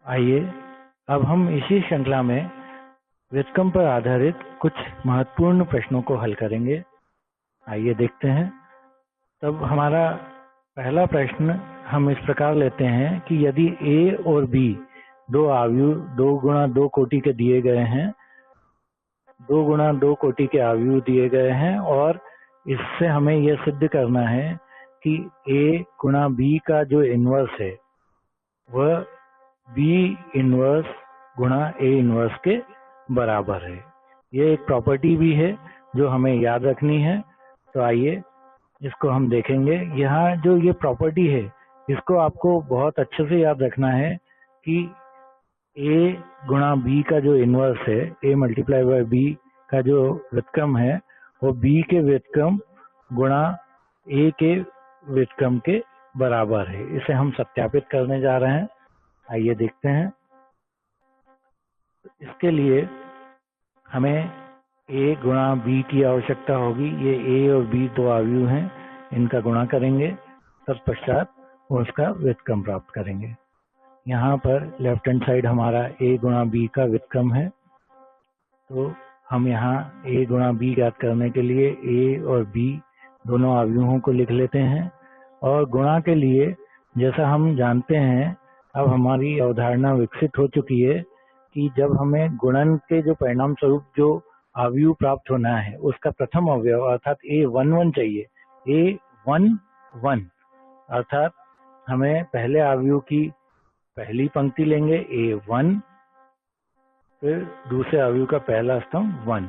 आइए अब हम इसी श्रृंखला में व्युत्क्रम पर आधारित कुछ महत्वपूर्ण प्रश्नों को हल करेंगे। आइए देखते हैं। तब हमारा पहला प्रश्न हम इस प्रकार लेते हैं कि यदि A और B दो आव्यूह 2 गुणा 2 कोटि के दिए गए हैं, 2 गुणा 2 कोटि के आव्यूह दिए गए हैं और इससे हमें यह सिद्ध करना है कि A गुणा B का जो इन्वर्स है वह B इन्वर्स गुणा A इन्वर्स के बराबर है। यह एक प्रॉपर्टी भी है जो हमें याद रखनी है। तो आइए इसको हम देखेंगे। यहाँ जो ये प्रॉपर्टी है इसको आपको बहुत अच्छे से याद रखना है कि A गुणा B का जो इन्वर्स है, A मल्टीप्लाई बाय B का जो व्युत्क्रम है वो B के व्युत्क्रम गुणा A के व्युत्क्रम के बराबर है। इसे हम सत्यापित करने जा रहे हैं। आइए देखते हैं। इसके लिए हमें A गुणा B की आवश्यकता होगी। ये A और B दो आव्यूह हैं, इनका गुणा करेंगे, तत्पश्चात उसका व्युत्क्रम प्राप्त करेंगे। यहाँ पर लेफ्ट हैंड साइड हमारा A गुणा B का व्युत्क्रम है, तो हम यहाँ A गुणा B ज्ञात करने के लिए A और B दोनों आव्यूहों को लिख लेते हैं। और गुणा के लिए जैसा हम जानते हैं, अब हमारी अवधारणा विकसित हो चुकी है कि जब हमें गुणन के जो परिणाम स्वरूप जो आव्यूह प्राप्त होना है उसका प्रथम अवयव अर्थात A11 चाहिए। A11 अर्थात हमें पहले आव्यूह की पहली पंक्ति लेंगे A1, फिर दूसरे अवयव का पहला स्तंभ 1,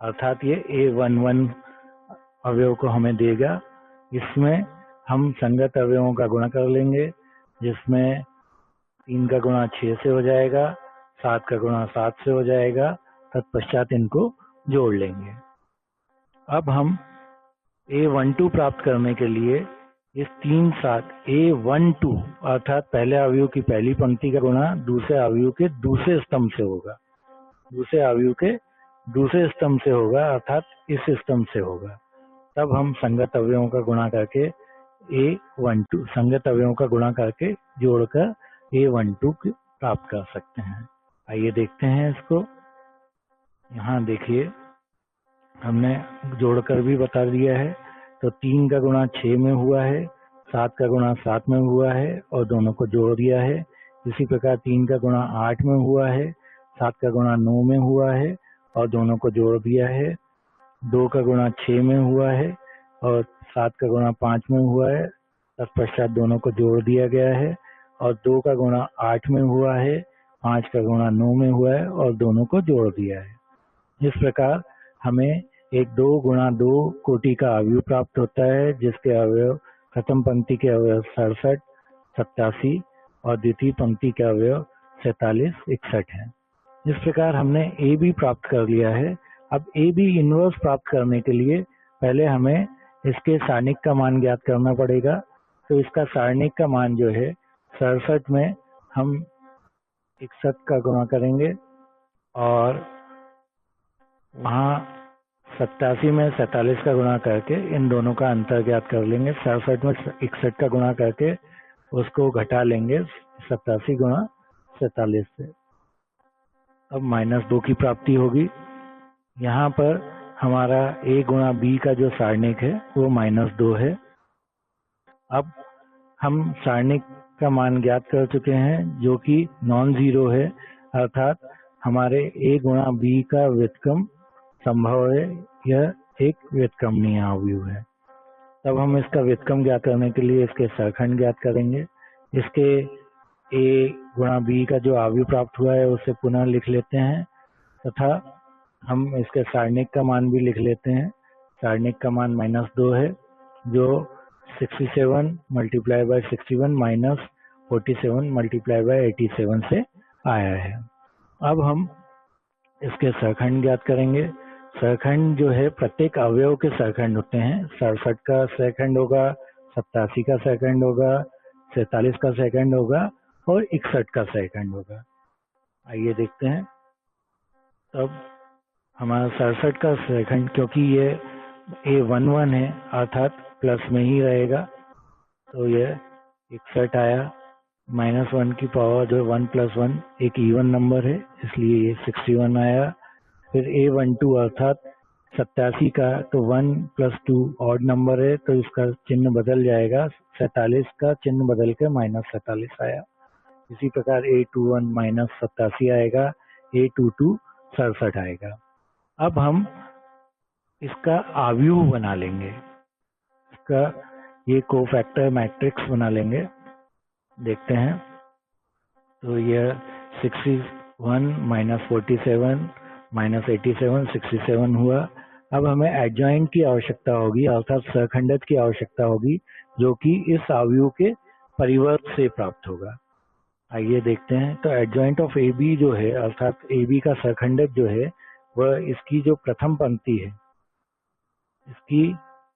अर्थात ये A11 अवयव को हमें देगा। इसमें हम संगत अवयवों का गुणा कर लेंगे, जिसमें 3 का गुणा 6 से हो जाएगा, 7 का गुणा 7 से हो जाएगा, तत्पश्चात इनको जोड़ लेंगे। अब हम A12 प्राप्त करने के लिए इस 3 साथ A12 अर्थात पहले अवयव की पहली पंक्ति का गुणा दूसरे अवयव के दूसरे स्तंभ से होगा, दूसरे अवयव के दूसरे स्तंभ से होगा, अर्थात इस स्तंभ से होगा। तब हम संगत अवयवों का गुणा करके A12 संगत अवयवों का गुणा करके जोड़कर A12 प्राप्त कर सकते हैं। आइए देखते हैं इसको। यहाँ देखिए हमने जोड़कर भी बता दिया है। तो 3 का गुणा 6 में हुआ है, 7 का गुणा 7 में हुआ है और दोनों को जोड़ दिया है। इसी प्रकार 3 का गुणा 8 में हुआ है, 7 का गुणा 9 में हुआ है और दोनों को जोड़ दिया है। 2 का गुणा 6 में हुआ है और 7 का गुणा 5 में हुआ है, तत्पश्चात दोनों को जोड़ दिया गया है। और 2 का गुणा 8 में हुआ है, 5 का गुणा 9 में हुआ है और दोनों को जोड़ दिया है। इस प्रकार हमें एक 2 गुणा 2 कोटि का अवयव प्राप्त होता है, जिसके अवयव प्रथम पंक्ति के अवयव 67, 87 और द्वितीय पंक्ति के अवयव 47, 61 हैं। इस प्रकार हमने ए बी प्राप्त कर लिया है। अब ए बी इनवर्स प्राप्त करने के लिए पहले हमें इसके सारणिक का मान ज्ञात करना पड़ेगा। तो इसका सारणिक का मान जो है 67 में हम 61 का गुणा करेंगे और वहाँ 87 में 47 का गुणा करके इन दोनों का अंतर ज्ञात कर लेंगे। 67 में 61 का गुणा करके उसको घटा लेंगे 87 गुणा 47 से। अब -2 की प्राप्ति होगी। यहाँ पर हमारा A गुणा B का जो सारणिक है वो -2 है। अब हम सारणिक का मान ज्ञात कर चुके हैं जो कि नॉन जीरो है, अर्थात हमारे A गुणा B का व्युत्क्रम संभव है, यह एक व्युत्क्रमणीय अवयव है। तब हम इसका व्युत्क्रम ज्ञात करने के लिए इसके सरखंड ज्ञात करेंगे। इसके A गुणा B का जो अवयव प्राप्त हुआ है उसे पुनः लिख लेते हैं तथा हम इसके सारणिक का मान भी लिख लेते हैं। सारणिक का मान -2 है, जो 67 multiply by 61 minus 47 multiply by 87 से आया है। अब हम इसके सरखंड ज्ञात करेंगे। सरखंड जो है प्रत्येक अवयव के सरखंड होते हैं। 67 का सरखंड होगा, 87 का सरखंड होगा, 47 का सरखंड होगा और 61 का सरखंड होगा। आइए देखते हैं। तब हमारा 67 का सरखंड, क्योंकि ये A11 है अर्थात प्लस में ही रहेगा, तो ये 61 आया। -1 की पावर जो 1 + 1 एक इवन नंबर है, इसलिए ये 61 आया। फिर A12 अर्थात 87 का, तो 1 + 2 ऑड नंबर है, तो इसका चिन्ह बदल जाएगा, 47 का चिन्ह बदल के -47 आया। इसी प्रकार A21 -87 आएगा, A22 67 आएगा। अब हम इसका आव्यूह बना लेंगे, इसका ये कोफैक्टर मैट्रिक्स बना लेंगे। देखते हैं, तो यह 61 -47 -87 67 हुआ। अब हमें एडजॉइंट की आवश्यकता होगी, अर्थात सहखंडक की आवश्यकता होगी, जो कि इस आव्यूह के परिवर्त से प्राप्त होगा। आइए देखते हैं। तो एडजॉइंट ऑफ ए बी जो है, अर्थात ए बी का सहखंडक जो है, वह इसकी जो प्रथम पंक्ति है, इसकी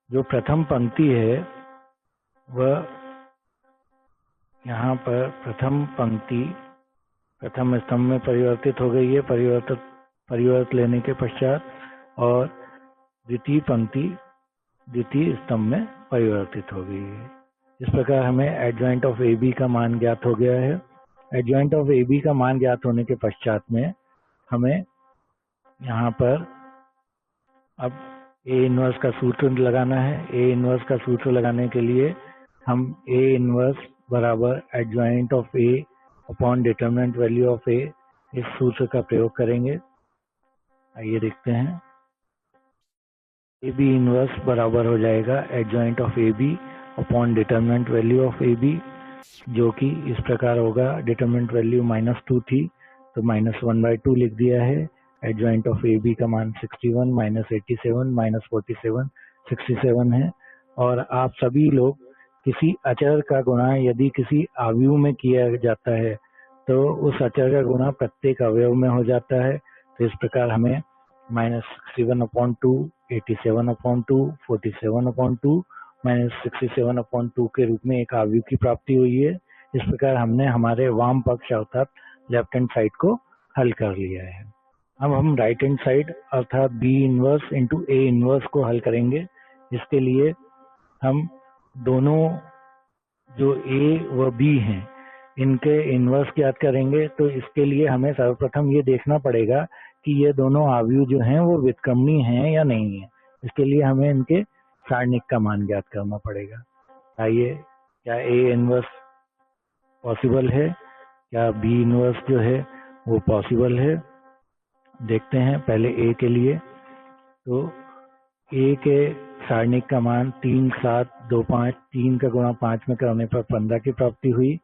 जो प्रथम पंक्ति है वह यहाँ पर प्रथम पंक्ति प्रथम स्तंभ में परिवर्तित हो गई है, परिवर्त लेने के पश्चात, और द्वितीय पंक्ति द्वितीय स्तंभ में परिवर्तित हो गई है। इस प्रकार हमें एडजॉइंट ऑफ ए बी का मान ज्ञात हो गया है। एडजॉइंट ऑफ ए बी का मान ज्ञात होने के पश्चात में हमें यहाँ पर अब ए इनवर्स का सूत्र लगाना है। ए इनवर्स का सूत्र लगाने के लिए हम ए इनवर्स बराबर adjoint of A upon determinant value of A, इस सूत्र का प्रयोग करेंगे। आइए देखते हैं। ए बी इनवर्स बराबर हो जाएगा adjoint of A B upon determinant value of A B, जो कि इस प्रकार होगा। डिटरमिनेंट वैल्यू -2 थी, तो -1/2 लिख दिया है। एडजॉइंट ऑफ ए बी का मान 61 -87 -47 67 है। और आप सभी लोग किसी अचर का गुणा यदि किसी आव्यूह में किया जाता है, तो उस अचर का गुणा प्रत्येक अवयव में हो जाता है। तो इस प्रकार हमें -61/2, 87/2, 47/2, -67/2 के रूप में एक आव्यूह की प्राप्ति हुई है। इस प्रकार हमने हमारे वाम पक्ष अर्थात लेफ्ट हैंड साइड को हल कर लिया है। अब हम राइट हैंड साइड अर्थात B inverse into A inverse को हल करेंगे। इसके लिए हम दोनों जो ए व बी हैं, इनके इनवर्स ज्ञात करेंगे। तो इसके लिए हमें सर्वप्रथम ये देखना पड़ेगा कि ये दोनों आव्यूह जो हैं वो व्युत्क्रमणीय हैं या नहीं है। इसके लिए हमें इनके सारणिक का मान ज्ञात करना पड़ेगा। आइए, क्या ए इनवर्स पॉसिबल है, क्या बी इनवर्स जो है वो पॉसिबल है, देखते हैं। पहले ए के लिए, तो ए के सारणिक का मान 3 7 2 5, 3 का गुणा 5 में करने पर 15 की प्राप्ति हुई,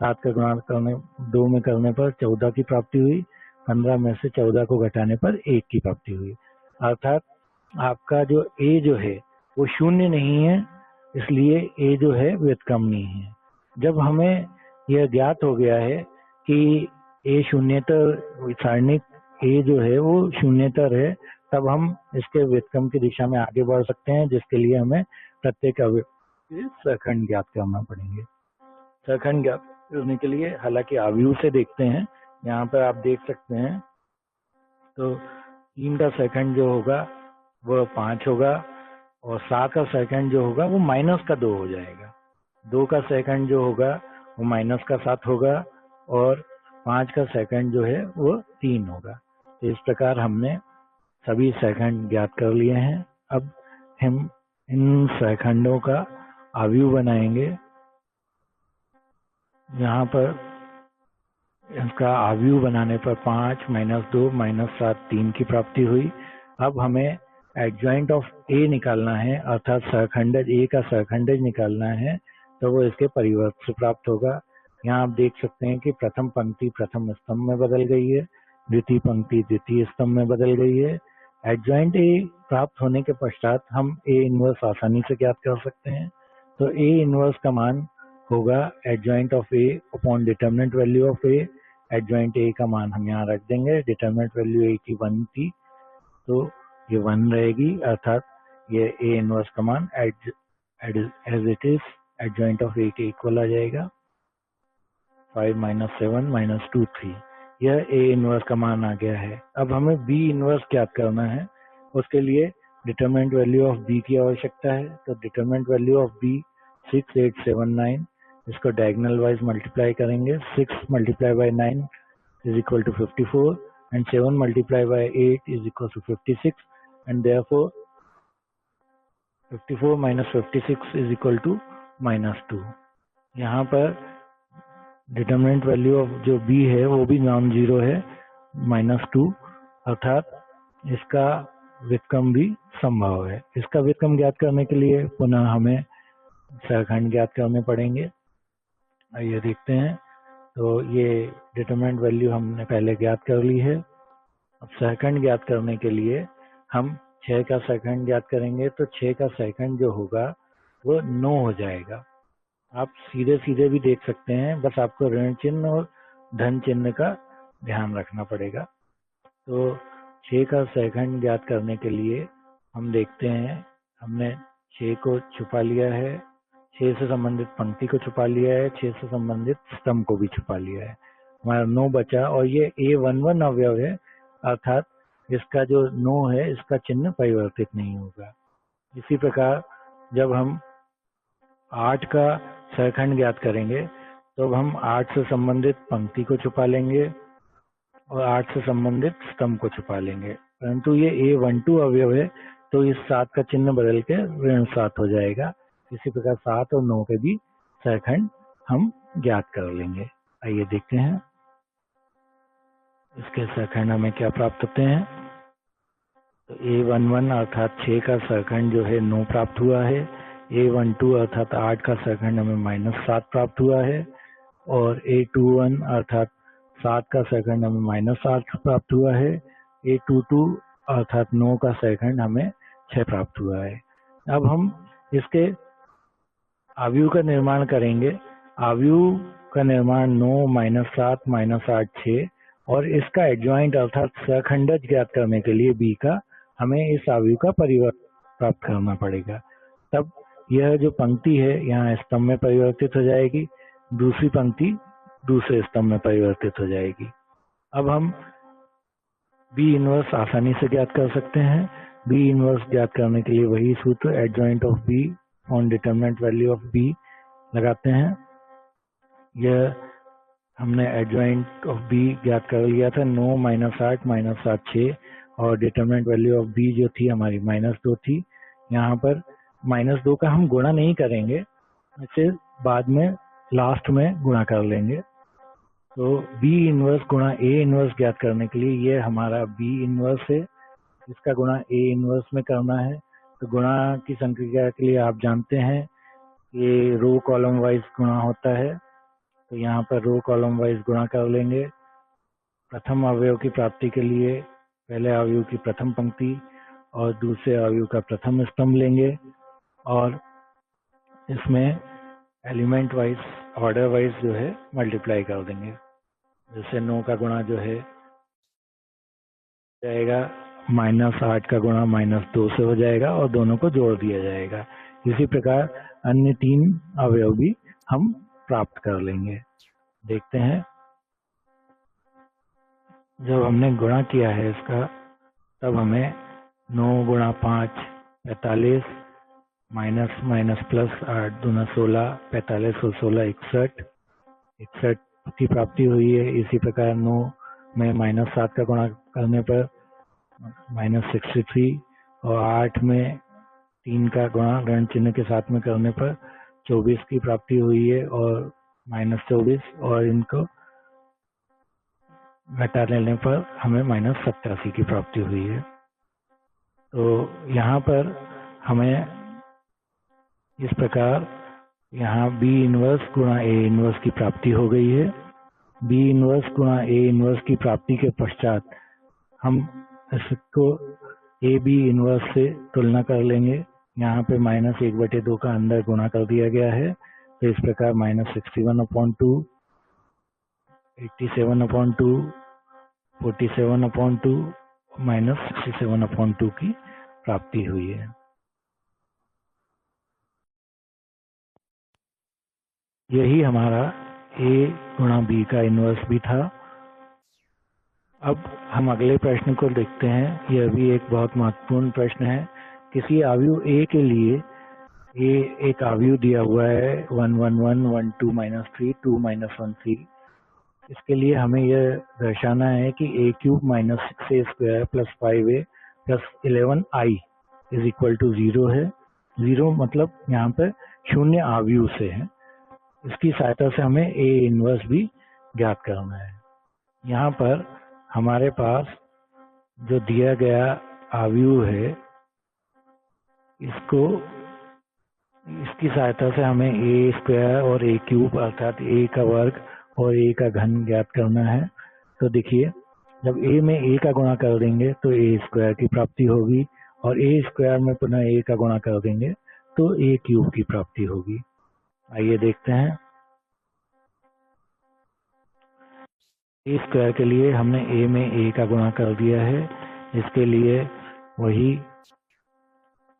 7 का गुणा करने 2 में करने पर 14 की प्राप्ति हुई, 15 में से 14 को घटाने पर 1 की प्राप्ति हुई। अर्थात आपका जो ए जो है वो शून्य नहीं है, इसलिए ए जो है व्युत्क्रमणीय है। जब हमें यह ज्ञात हो गया है कि ए शून्यतर, सारणिक ए जो है वो शून्यतर है, तब हम इसके व्युत्क्रम की दिशा में आगे बढ़ सकते हैं, जिसके लिए हमें प्रत्येक अवयव सहखंड ज्ञात करना पड़ेंगे। सहखंड ज्ञात करने के लिए हालांकि आव्यूह से देखते हैं। यहाँ पर आप देख सकते हैं, तो 3 का सहखंड जो होगा वह 5 होगा, और 7 का सहखंड जो होगा वो -2 हो जाएगा। 2 का सहखंड जो होगा वो -7 होगा, और 5 का सहखंड जो है वो 3 होगा। तो इस प्रकार हमने सभी सहखंड ज्ञात कर लिए हैं। अब हम इन सहखंडों का आव्यूह बनाएंगे। यहाँ पर इसका आव्यूह बनाने पर 5 -2 -7 3 की प्राप्ति हुई। अब हमें एडजॉइंट ऑफ ए निकालना है, अर्थात सहखंडज ए का सहखंडज निकालना है, तो वो इसके परिवर्त से प्राप्त होगा। यहाँ आप देख सकते हैं कि प्रथम पंक्ति प्रथम स्तंभ में बदल गई है, द्वितीय पंक्ति द्वितीय स्तंभ में बदल गई है। एडजॉइंट ए प्राप्त होने के पश्चात हम ए इनवर्स आसानी से ज्ञात कर सकते हैं। तो ए इनवर्स का मान होगा adjoint of A upon determinant value of A. Adjoint A का मान हम यहाँ रख देंगे। डिटरमिनेंट वैल्यू ए की 1 थी, तो ये 1 रहेगी, अर्थात ये ए इनवर्स का मान as it is adjoint of A के इक्वल आ जाएगा। 5 - 7 - 2 3, यह ए इनवर्स का मान आ गया है। अब हमें बी इनवर्स ज्ञात करना है। उसके लिए डिटरमिनेंट वैल्यू ऑफ बी की आवश्यकता है। तो डिटरमिनेंट वैल्यू ऑफ बी 6 8 7 9, इसको डायगोनल वाइज मल्टीप्लाई करेंगे। 6 multiply by 9 is equal to 54 and 7 multiply by 8 is equal to 56 and therefore 54 minus 56 is equal to -2। यहाँ पर डिटरमिनेंट वैल्यू ऑफ जो b है वो भी नॉन जीरो है, -2, अर्थात इसका व्युत्क्रम भी संभव है। इसका व्युत्क्रम ज्ञात करने के लिए पुनः हमें सहखंड ज्ञात करने पड़ेंगे। आइए देखते हैं। तो ये डिटरमिनेंट वैल्यू हमने पहले ज्ञात कर ली है। अब सहखंड ज्ञात करने के लिए हम 6 का सहखंड ज्ञात करेंगे। तो 6 का सहखंड जो होगा वो 9 हो जाएगा। आप सीधे सीधे भी देख सकते हैं, बस आपको ऋण चिन्ह और धन चिन्ह का ध्यान रखना पड़ेगा। तो 6 का सहखंड ज्ञात करने के लिए हम देखते हैं, हमने 6 को छुपा लिया है, 6 से संबंधित पंक्ति को छुपा लिया है, 6 से संबंधित स्तंभ को भी छुपा लिया है। हमारा 9 बचा और ये A11 अवयव है, अर्थात इसका जो 9 है इसका चिन्ह परिवर्तित नहीं होगा। इसी प्रकार जब हम 8 का सहखंड ज्ञात करेंगे तो अब हम 8 से संबंधित पंक्ति को छुपा लेंगे और 8 से संबंधित स्तंभ को छुपा लेंगे, परंतु ये A12 अवयव है तो इस 7 का चिन्ह बदल के ऋण 7 हो जाएगा। इसी प्रकार 7 और 9 के भी सहखंड हम ज्ञात कर लेंगे। आइए देखते हैं इसके सहखंड हमें क्या प्राप्त होते हैं। तो A11 अर्थात 6 का सहखंड जो है 9 प्राप्त हुआ है, A12 अर्थात 8 का सहखंड हमें -7 प्राप्त हुआ है और A21 अर्थात 7 का सहखंड हमें -8 प्राप्त हुआ है, A22 अर्थात 9 का सहखंड हमें 6 प्राप्त हुआ है। अब हम इसके आव्यूह का निर्माण करेंगे। आव्यूह का निर्माण 9 -7 -8 6 और इसका एडजॉइंट अर्थात सहखंडज ज्ञात करने के लिए b का हमें इस आव्यूह का परिवर्तन प्राप्त करना पड़ेगा। तब यह जो पंक्ति है यहाँ स्तंभ में परिवर्तित हो जाएगी, दूसरी पंक्ति दूसरे स्तंभ में परिवर्तित हो जाएगी। अब हम b इनवर्स आसानी से ज्ञात कर सकते हैं। b इनवर्स ज्ञात करने के लिए वही सूत्र adjoint of b on determinant value of b लगाते हैं। यह हमने एडजॉइंट ऑफ b ज्ञात कर लिया था, 9 -8 -7 6 और डिटरमिनेंट वैल्यू ऑफ b जो थी हमारी -2 थी। यहाँ पर -2 का हम गुणा नहीं करेंगे, इसे बाद में लास्ट में गुणा कर लेंगे। तो b इनवर्स गुणा a इनवर्स ज्ञात करने के लिए ये हमारा b इनवर्स है, इसका गुणा a इनवर्स में करना है। तो गुणा की संक्रिया के लिए आप जानते हैं ये रो कॉलम वाइज गुणा होता है, तो यहाँ पर रो कॉलम वाइज गुणा कर लेंगे। प्रथम अवयव की प्राप्ति के लिए पहले अवयव की प्रथम पंक्ति और दूसरे अवयव का प्रथम स्तंभ लेंगे और इसमें एलिमेंट वाइज ऑर्डर वाइज जो है मल्टीप्लाई कर देंगे। जैसे 9 का गुणा जो है जाएगा -8 का गुणा -2 से हो जाएगा और दोनों को जोड़ दिया जाएगा। इसी प्रकार अन्य 3 अवयव भी हम प्राप्त कर लेंगे। देखते हैं जब हमने गुणा किया है इसका तब हमें 9 गुणा 5 45 माइनस माइनस प्लस 8 दूना 16 45 और 16 61 की प्राप्ति हुई है। इसी प्रकार 9 में -7 का गुणा करने पर -63 और 8 में 3 का गुणा ऋण चिन्ह के साथ में करने पर 24 की प्राप्ति हुई है और -24 और इनको घटा लेने पर हमें -87 की प्राप्ति हुई है। तो यहाँ पर हमें इस प्रकार यहाँ b इनवर्स गुणा a इनवर्स की प्राप्ति हो गई है। b इनवर्स गुणा a इनवर्स की प्राप्ति के पश्चात हम इसको a b इनवर्स से तुलना कर लेंगे। यहाँ पे -1/2 का अंदर गुणा कर दिया गया है, तो इस प्रकार -61/2 87/2 47/2 -67/2 की प्राप्ति हुई है। यही हमारा a गुणा b का इनवर्स भी था। अब हम अगले प्रश्न को देखते हैं। यह भी एक बहुत महत्वपूर्ण प्रश्न है। किसी आव्यूह a के लिए ये एक आव्यूह दिया हुआ है 1 1 1 1 2 -3 2 -1 3। इसके लिए हमें यह दर्शाना है कि a cube minus 6a² plus 5a plus 11i is equal to 0 है। 0 मतलब यहाँ पर शून्य आव्यूह से है। इसकी सहायता से हमें a इनवर्स भी ज्ञात करना है। यहाँ पर हमारे पास जो दिया गया आव्यूह है इसकी सहायता से हमें a² और a क्यूब अर्थात a का वर्ग और a का घन ज्ञात करना है। तो देखिए, जब a में a का गुणा कर देंगे तो a² की प्राप्ति होगी और a² में पुनः a का गुणा कर देंगे तो a क्यूब की प्राप्ति होगी। आइए देखते हैं। a² के लिए हमने a में a का गुणा कर दिया है। इसके लिए वही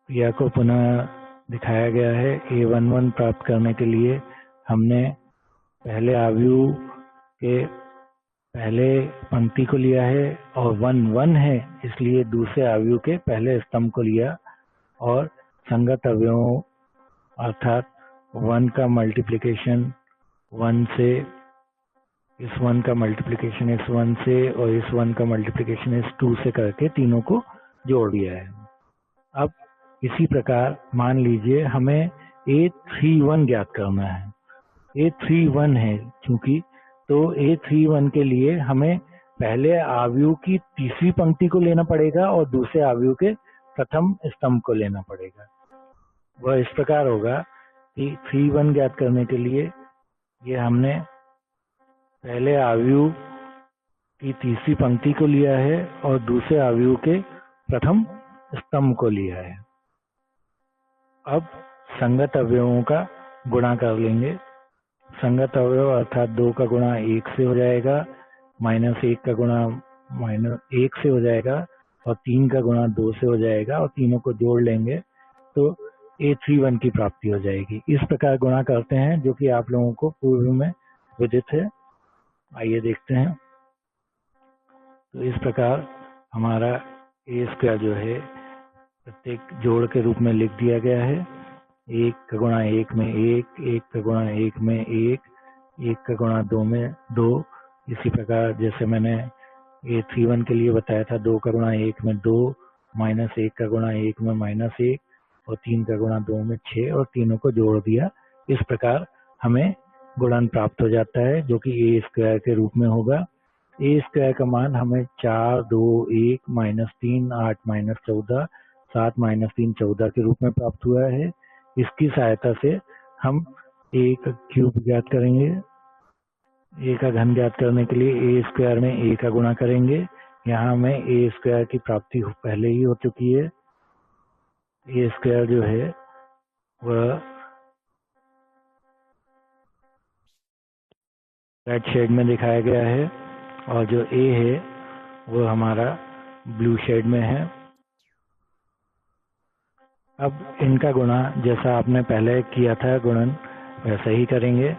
क्रिया को पुनः दिखाया गया है। a11 प्राप्त करने के लिए हमने पहले आव्यूह के पहले पंक्ति को लिया है और 1 1 है, इसलिए दूसरे आव्यूह के पहले स्तंभ को लिया और संगत अवयवों अर्थात 1 का मल्टीप्लिकेशन 1 से, इस 1 का मल्टीप्लिकेशन इस 1 से और इस 1 का मल्टीप्लिकेशन इस 2 से करके तीनों को जोड़ दिया है। अब इसी प्रकार मान लीजिए हमें a31 ज्ञात करना है। a31 है चूंकि, तो a31 के लिए हमें पहले आव्यूह की तीसरी पंक्ति को लेना पड़ेगा और दूसरे आव्यूह के प्रथम स्तंभ को लेना पड़ेगा। वह इस प्रकार होगा कि 31 ज्ञात करने के लिए ये हमने पहले आव्यूह की तीसरी पंक्ति को लिया है और दूसरे आव्यूह के प्रथम स्तंभ को लिया है। अब संगत अवयवों का गुणा कर लेंगे। संगत अवयव अर्थात 2 का गुणा 1 से हो जाएगा, -1 का गुणा -1 से हो जाएगा और 3 का गुणा 2 से हो जाएगा और तीनों को जोड़ लेंगे तो a31 की प्राप्ति हो जाएगी। इस प्रकार गुणा करते हैं जो कि आप लोगों को पूर्व में विदित है। आइए देखते हैं। तो इस प्रकार हमारा a² जो है प्रत्येक जोड़ के रूप में लिख दिया गया है। 1 का गुणा 1 में 1, 1 का गुणा 1 में 1, 1 का गुणा 2 में 2। इसी प्रकार जैसे मैंने a31 के लिए बताया था, 2 का गुणा 1 में 2, -1 का गुणा 1 में -1 और 3 का गुणा 2 में 6 और तीनों को जोड़ दिया। इस प्रकार हमें गुणन प्राप्त हो जाता है जो कि a² के रूप में होगा। a² का मान हमें 4 2 1 -3 8 -14 7 -3 14 के रूप में प्राप्त हुआ है। इसकी सहायता से हम a का क्यूब ज्ञात करेंगे। a का घन ज्ञात करने के लिए a² में a का गुणा करेंगे। यहाँ हमें a² की प्राप्ति पहले ही हो चुकी है। a² जो है वह रेड शेड में दिखाया गया है और जो a है वो हमारा ब्लू शेड में है। अब इनका गुणा जैसा आपने पहले किया था गुणन वैसा ही करेंगे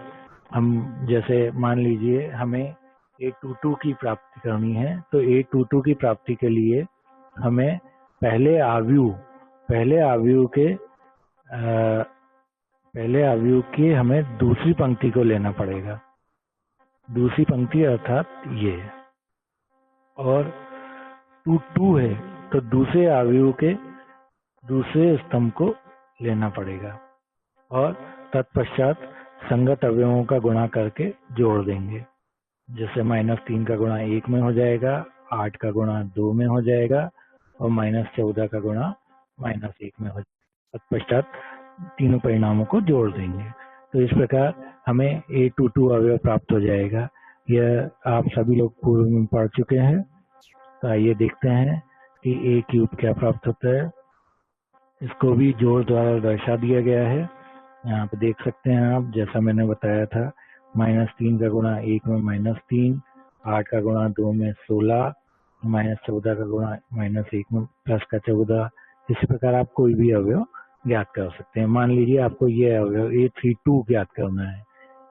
हम। जैसे मान लीजिए हमें a22 की प्राप्ति करनी है, तो a22 की प्राप्ति के लिए हमें पहले आव्यूह के हमें दूसरी पंक्ति को लेना पड़ेगा। दूसरी पंक्ति अर्थात ये, और 2 है तो दूसरे आव्यूह के दूसरे स्तंभ को लेना पड़ेगा और तत्पश्चात संगत अवयवों का गुणा करके जोड़ देंगे। जैसे -3 का गुणा 1 में हो जाएगा, 8 का गुणा 2 में हो जाएगा और -14 का गुणा -1 में हो जाएगा। तत्पश्चात तीनों परिणामों को जोड़ देंगे। तो इस प्रकार हमें a22 अवयव प्राप्त हो जाएगा। यह आप सभी लोग पूर्व में पढ़ चुके हैं। तो आइए देखते हैं कि a क्यूब क्या प्राप्त होता है। इसको भी जोड़ द्वारा दर्शा दिया गया है। यहाँ पे देख सकते हैं आप, जैसा मैंने बताया था, -3 का गुणा 1 में -3, 8 का गुणा 2 में 16, -14 का गुणा -1 में प्लस का 14। इसी प्रकार आप कोई भी अवयव ज्ञात कर सकते हैं। मान लीजिए आपको ये अवयव a32 ज्ञात करना है,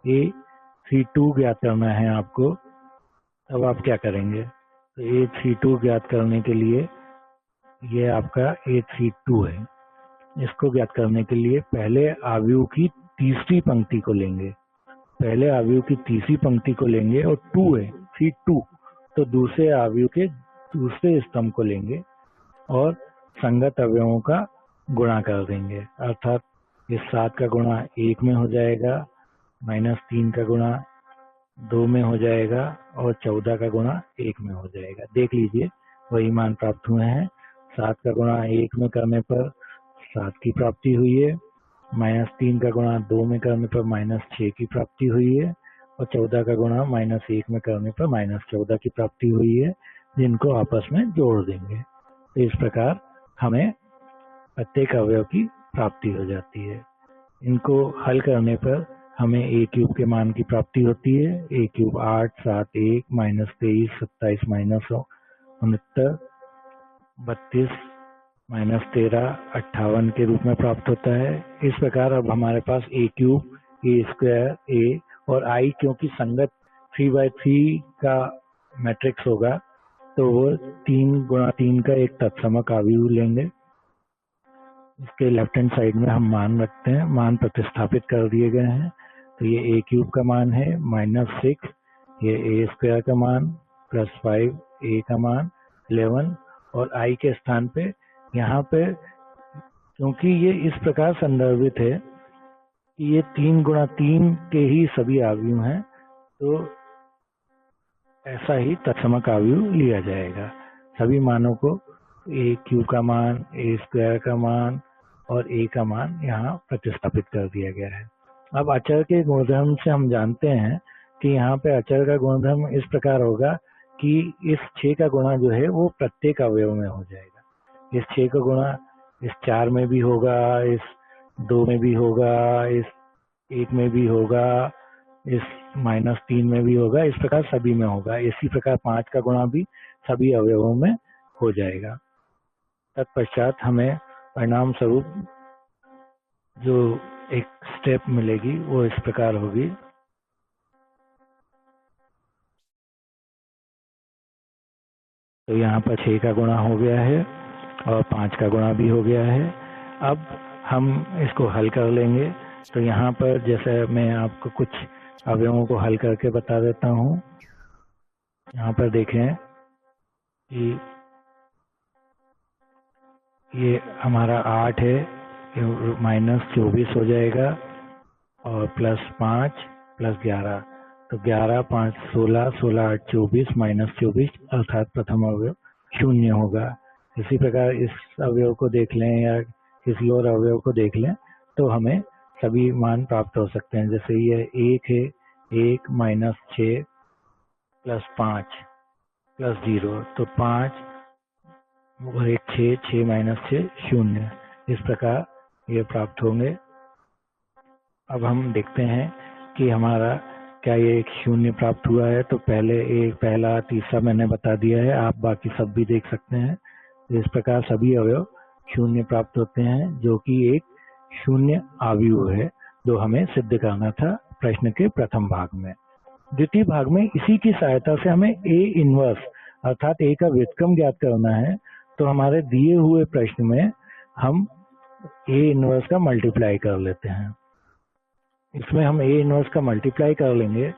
a32 ज्ञात करना है आपको, अब आप क्या करेंगे? तो a32 ज्ञात करने के लिए ये आपका a32 है। इसको ज्ञात करने के लिए पहले अवयव की तीसरी पंक्ति को लेंगे, पहले अवयव की तीसरी पंक्ति को लेंगे और 2 है, फिर 2, तो दूसरे अवयव के दूसरे स्तंभ को लेंगे और संगत अवयवों का गुणा कर देंगे, अर्थात इस 7 का गुणा 1 में हो जाएगा, -3 का गुणा 2 में हो जाएगा और 14 का गुणा 1 में हो जाएगा। देख लीजिए वही मान प्राप्त हुए हैं। 7 का गुणा 1 में करने पर 7 की प्राप्ति हुई है, -3 का गुणा 2 में करने पर -6 की प्राप्ति हुई है और 14 का गुणा -1 में करने पर -14 की प्राप्ति हुई है, जिनको आपस में जोड़ देंगे। तो इस प्रकार हमें प्रत्येक अवयव की प्राप्ति हो जाती है। इनको हल करने पर हमें a क्यूब के मान की प्राप्ति होती है। a क्यूब 8, 7, 1, -23, 27, -69, 32, -13, 58 के रूप में प्राप्त होता है। इस प्रकार अब हमारे पास a cube, a square, a और i क्योंकि संगत 3/3 का मैट्रिक्स होगा तो वो 3 गुणा 3 का एक तत्समक अवयव लेंगे। इसके लेफ्ट हैंड साइड में हम मान रखते हैं, मान प्रतिस्थापित कर दिए गए हैं। तो ये a क्यूब का मान है -6, ये a स्क्वायर का मान +5, a का मान 11 और i के स्थान पे यहाँ पे क्योंकि ये इस प्रकार संदर्भित है कि ये 3 गुणा 3 के ही सभी अवयव हैं, तो ऐसा ही तत्समक अवयव लिया जाएगा। सभी मानों को a क्यूब का मान, a स्क्वायर का मान और a का मान यहाँ प्रतिस्थापित कर दिया गया है। अब अचर के गुणधर्म से हम जानते हैं कि यहाँ पे अचर का गुणधर्म इस प्रकार होगा कि इस 6 का गुणा जो है वो प्रत्येक अवयव में हो जाएगा। इस 6 का गुणा इस 4 में भी होगा, इस 2 में भी होगा, इस 1 में भी होगा, इस -3 में भी होगा, इस प्रकार सभी में होगा। इसी प्रकार 5 का गुणा भी सभी अवयवों में हो जाएगा। तत्पश्चात हमें परिणाम स्वरूप जो एक स्टेप मिलेगी वो इस प्रकार होगी। तो यहाँ पर 6 का गुणा हो गया है और 5 का गुणा भी हो गया है। अब हम इसको हल कर लेंगे। तो यहाँ पर जैसे मैं आपको कुछ अवयवों को हल करके बता देता हूँ। यहाँ पर देखें कि ये हमारा 8 है, -24 हो जाएगा और +5 +11, तो 11, 5, 16, 16, 8, 24, -24 अर्थात प्रथम अवयव 0 होगा। इसी प्रकार इस अवयव को देख लें या किसी और अवयव को देख लें तो हमें सभी मान प्राप्त हो सकते हैं। जैसे ये 1 है, 1 -6 +5 +0, तो 5 और 1 6, 6 -6 0, इस प्रकार ये प्राप्त होंगे। अब हम देखते हैं कि हमारा क्या ये एक 0 प्राप्त हुआ है। तो पहला तीसरा मैंने बता दिया है, आप बाकी सब भी देख सकते हैं। तो इस प्रकार सभी अवयव 0 प्राप्त होते हैं, जो कि एक 0 अवयव है जो हमें सिद्ध करना था प्रश्न के प्रथम भाग में। द्वितीय भाग में इसी की सहायता से हमें A इनवर्स अर्थात A का व्युत्क्रम ज्ञात करना है। तो हमारे दिए हुए प्रश्न में हम A इनवर्स का मल्टीप्लाई कर लेते हैं। इसमें हम A इनवर्स का मल्टीप्लाई कर लेंगे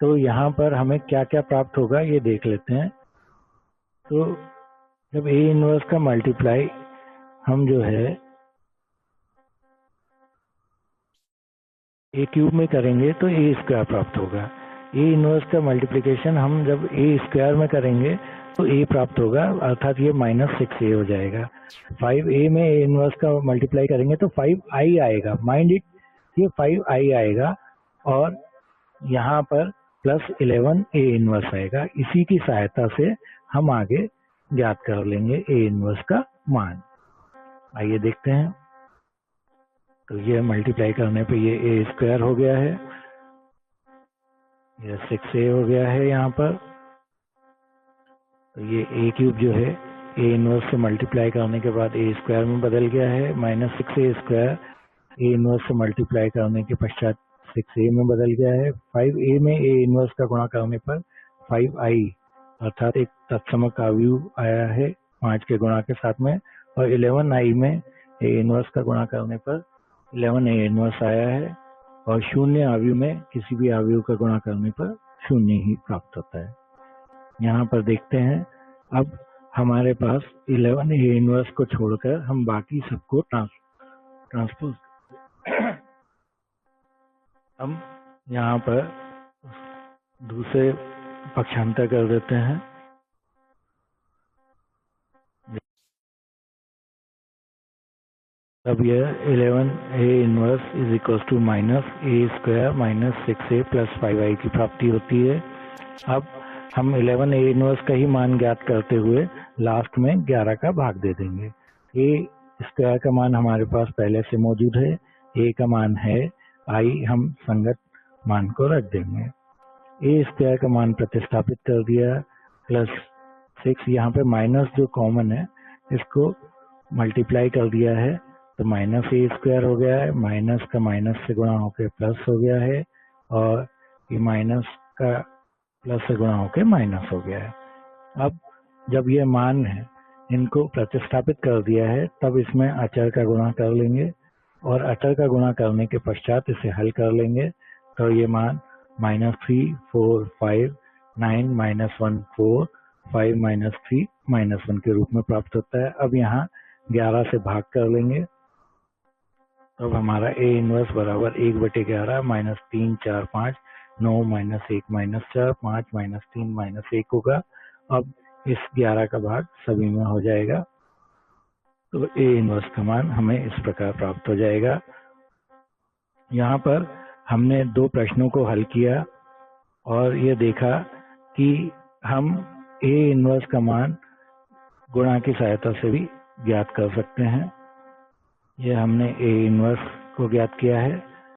तो यहाँ पर हमें क्या क्या प्राप्त होगा ये देख लेते हैं। तो जब A इनवर्स का मल्टीप्लाई हम जो है A क्यूब में करेंगे तो A स्क्वायर प्राप्त होगा। A इनवर्स का मल्टीप्लिकेशन हम जब A स्क्वायर में करेंगे तो A प्राप्त होगा, अर्थात ये -6A हो जाएगा। 5A में A इनवर्स का मल्टीप्लाई करेंगे तो 5I आएगा, माइंड इट, ये 5I आएगा और यहाँ पर +11A इनवर्स आएगा। इसी की सहायता से हम आगे ज्ञात कर लेंगे A इनवर्स का मान। आइए देखते हैं। तो ये मल्टीप्लाई करने पे ये A स्क्वायर हो गया है, ये 6A हो गया है यहाँ पर। तो ये A क्यूब जो है A इनवर्स से मल्टीप्लाई करने के बाद A स्क्वायर में बदल गया है, -6A स्क्वायर A इनवर्स से मल्टीप्लाई करने के पश्चात 6A में बदल गया है। 5A में A इनवर्स का गुणा करने पर 5I अर्थात एक तत्समक अवयव आया है 5 के गुणा के साथ में, और 11I में ए इनवर्स का गुणा करने पर 11 ए इनवर्स आया है और शून्य अवयव में किसी भी अवयव का गुणा करने पर शून्य ही प्राप्त होता है। यहाँ पर देखते हैं अब हमारे पास 11 ए इनवर्स को छोड़कर हम बाकी सबको ट्रांसपोज हम यहाँ पर दूसरे पक्षांतर कर देते हैं। अब यह 11 A inverse is equal to minus A square minus 6a plus 5i की प्राप्ति होती है। अब हम 11 ए इनवर्स का ही मान ज्ञात करते हुए लास्ट में 11 का भाग दे देंगे। ए स्क्वायर का मान हमारे पास पहले से मौजूद है, ए का मान है आई, हम संगत मान को रख देंगे। ए स्क्वायर का मान प्रतिस्थापित कर दिया प्लस 6, यहाँ पे माइनस जो कॉमन है इसको मल्टीप्लाई कर दिया है तो माइनस ए स्क्वायर हो गया है, माइनस का माइनस से गुणा होकर प्लस हो गया है और ये माइनस का प्लस से गुणा होकर माइनस हो गया है। अब जब ये मान है इनको प्रतिस्थापित कर दिया है तब इसमें अचर का गुणा कर लेंगे और अचर का गुणा करने के पश्चात इसे हल कर लेंगे तो ये मान -3 4 5 9 -1 4 5 -3 -1 के रूप में प्राप्त होता है। अब यहाँ 11 से भाग कर लेंगे तब हमारा ए इनवर्स बराबर 1/11 -3 4 5 9 -1 -4 5 -3 -1 होगा। अब इस 11 का भाग सभी में हो जाएगा तो ए इनवर्स का मान हमें इस प्रकार प्राप्त हो जाएगा। यहाँ पर हमने दो प्रश्नों को हल किया और ये देखा कि हम ए इनवर्स का मान गुणा की सहायता से भी ज्ञात कर सकते हैं। ये हमने ए इनवर्स को ज्ञात किया है